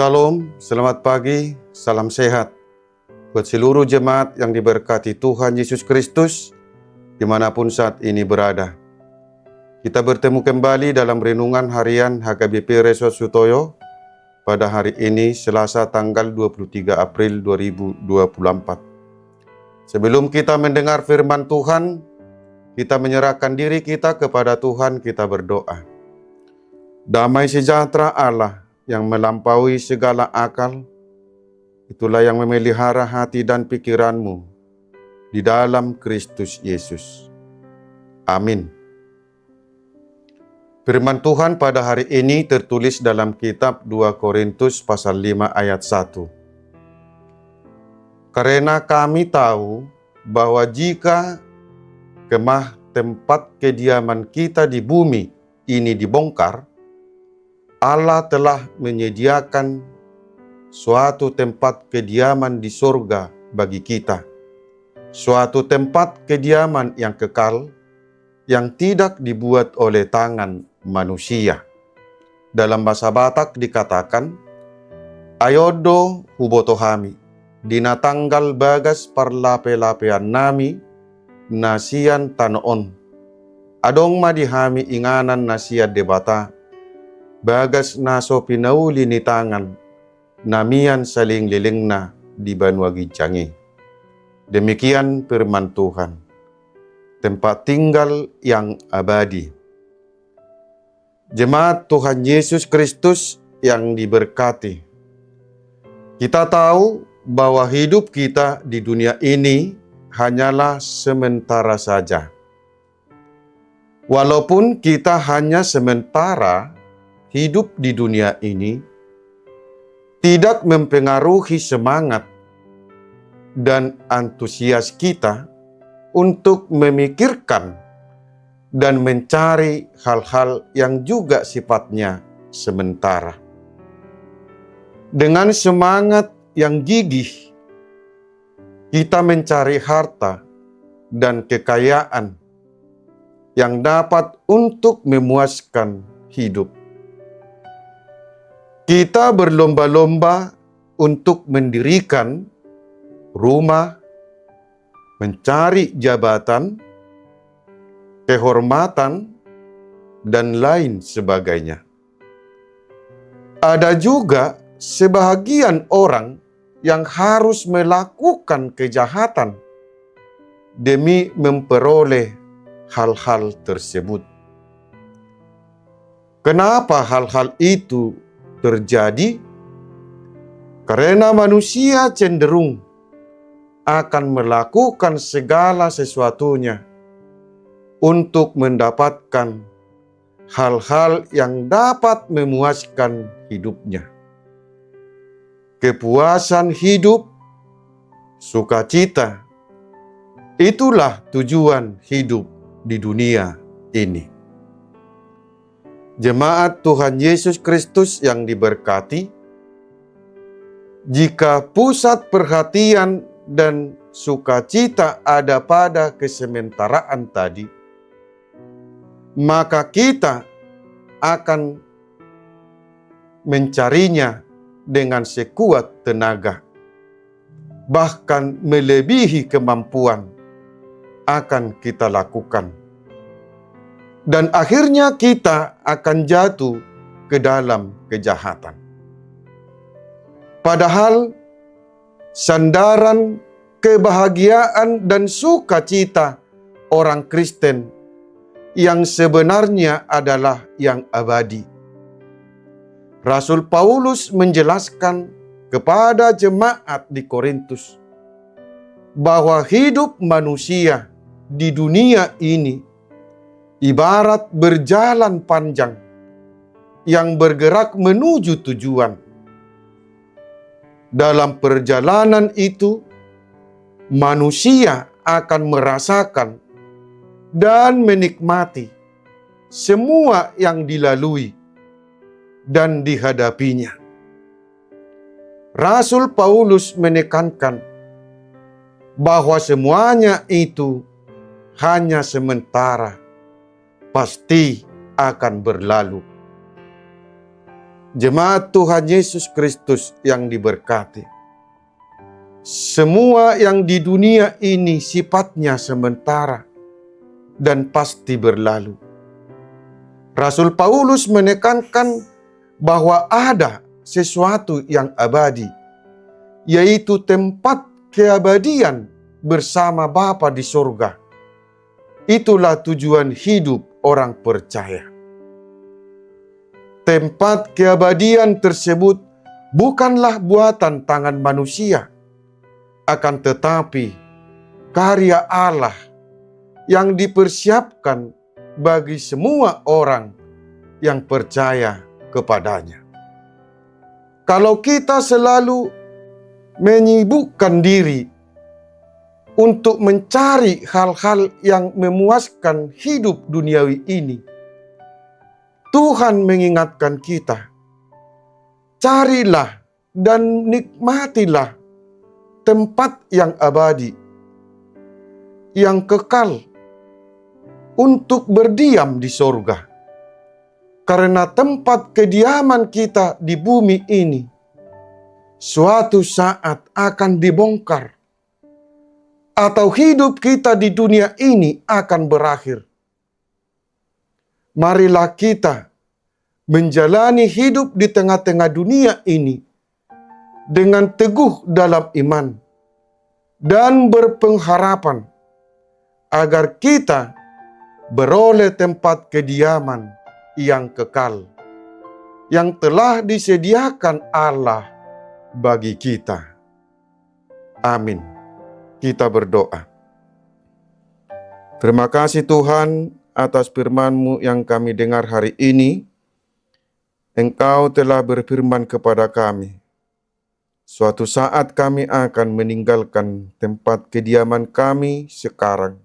Shalom, selamat pagi, salam sehat buat seluruh jemaat yang diberkati Tuhan Yesus Kristus dimanapun saat ini berada. Kita bertemu kembali dalam renungan harian HKBP Resort Sutoyo pada hari ini Selasa tanggal 23 April 2024. Sebelum kita mendengar firman Tuhan, kita menyerahkan diri kita kepada Tuhan, kita berdoa. Damai sejahtera Allah yang melampaui segala akal, itulah yang memelihara hati dan pikiranmu di dalam Kristus Yesus. Amin. Firman Tuhan pada hari ini tertulis dalam kitab 2 Korintus pasal 5 ayat 1. Karena kami tahu bahwa jika kemah tempat kediaman kita di bumi ini dibongkar, Allah telah menyediakan suatu tempat kediaman di surga bagi kita. Suatu tempat kediaman yang kekal, yang tidak dibuat oleh tangan manusia. Dalam bahasa Batak dikatakan, Ayodo hubotohami, dina tanggal bagas parlape-lapean nami, nasian tanoon. Adong madihami inganan nasiat debata, bagas naso pinauli ni tangan, namian saling lilingna di Banua Gincangi. Demikian firman Tuhan, tempat tinggal yang abadi. Jemaat Tuhan Yesus Kristus yang diberkati, kita tahu bahwa hidup kita di dunia ini hanyalah sementara saja. Walaupun kita hanya sementara hidup di dunia ini, tidak mempengaruhi semangat dan antusias kita untuk memikirkan dan mencari hal-hal yang juga sifatnya sementara. Dengan semangat yang gigih, kita mencari harta dan kekayaan yang dapat untuk memuaskan hidup. Kita berlomba-lomba untuk mendirikan rumah, mencari jabatan, kehormatan, dan lain sebagainya. Ada juga sebahagian orang yang harus melakukan kejahatan demi memperoleh hal-hal tersebut. Kenapa hal-hal itu terjadi? Karena manusia cenderung akan melakukan segala sesuatunya untuk mendapatkan hal-hal yang dapat memuaskan hidupnya. Kepuasan hidup, sukacita, itulah tujuan hidup di dunia ini. Jemaat Tuhan Yesus Kristus yang diberkati, jika pusat perhatian dan sukacita ada pada kesementaraan tadi, maka kita akan mencarinya dengan sekuat tenaga, bahkan melebihi kemampuan akan kita lakukan. Dan akhirnya kita akan jatuh ke dalam kejahatan. Padahal sandaran kebahagiaan dan sukacita orang Kristen yang sebenarnya adalah yang abadi. Rasul Paulus menjelaskan kepada jemaat di Korintus bahwa hidup manusia di dunia ini ibarat berjalan panjang yang bergerak menuju tujuan. Dalam perjalanan itu, manusia akan merasakan dan menikmati semua yang dilalui dan dihadapinya. Rasul Paulus menekankan bahwa semuanya itu hanya sementara, pasti akan berlalu. Jemaat Tuhan Yesus Kristus yang diberkati, semua yang di dunia ini sifatnya sementara dan pasti berlalu. Rasul Paulus menekankan bahwa ada sesuatu yang abadi, yaitu tempat keabadian bersama Bapa di surga. Itulah tujuan hidup orang percaya. Tempat keabadian tersebut bukanlah buatan tangan manusia, akan tetapi karya Allah yang dipersiapkan bagi semua orang yang percaya kepadanya. Kalau kita selalu menyibukkan diri untuk mencari hal-hal yang memuaskan hidup duniawi ini, Tuhan mengingatkan kita, carilah dan nikmatilah tempat yang abadi, yang kekal, untuk berdiam di sorga. Karena tempat kediaman kita di bumi ini suatu saat akan dibongkar, atau hidup kita di dunia ini akan berakhir. Marilah kita menjalani hidup di tengah-tengah dunia ini dengan teguh dalam iman dan berpengharapan agar kita beroleh tempat kediaman yang kekal yang telah disediakan Allah bagi kita. Amin. Kita berdoa. Terima kasih Tuhan atas firman-Mu yang kami dengar hari ini. Engkau telah berfirman kepada kami, suatu saat kami akan meninggalkan tempat kediaman kami sekarang.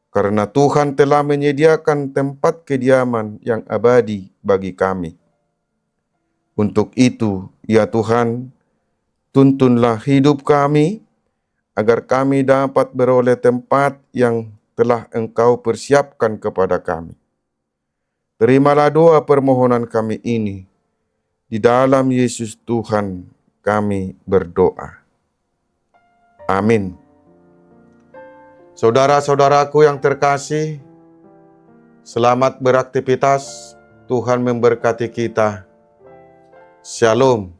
Karena Tuhan telah menyediakan tempat kediaman yang abadi bagi kami. Untuk itu, ya Tuhan, tuntunlah hidup kami, agar kami dapat beroleh tempat yang telah Engkau persiapkan kepada kami. Terimalah doa permohonan kami ini. Di dalam Yesus Tuhan kami berdoa. Amin. Saudara-saudaraku yang terkasih, selamat beraktivitas. Tuhan memberkati kita. Shalom.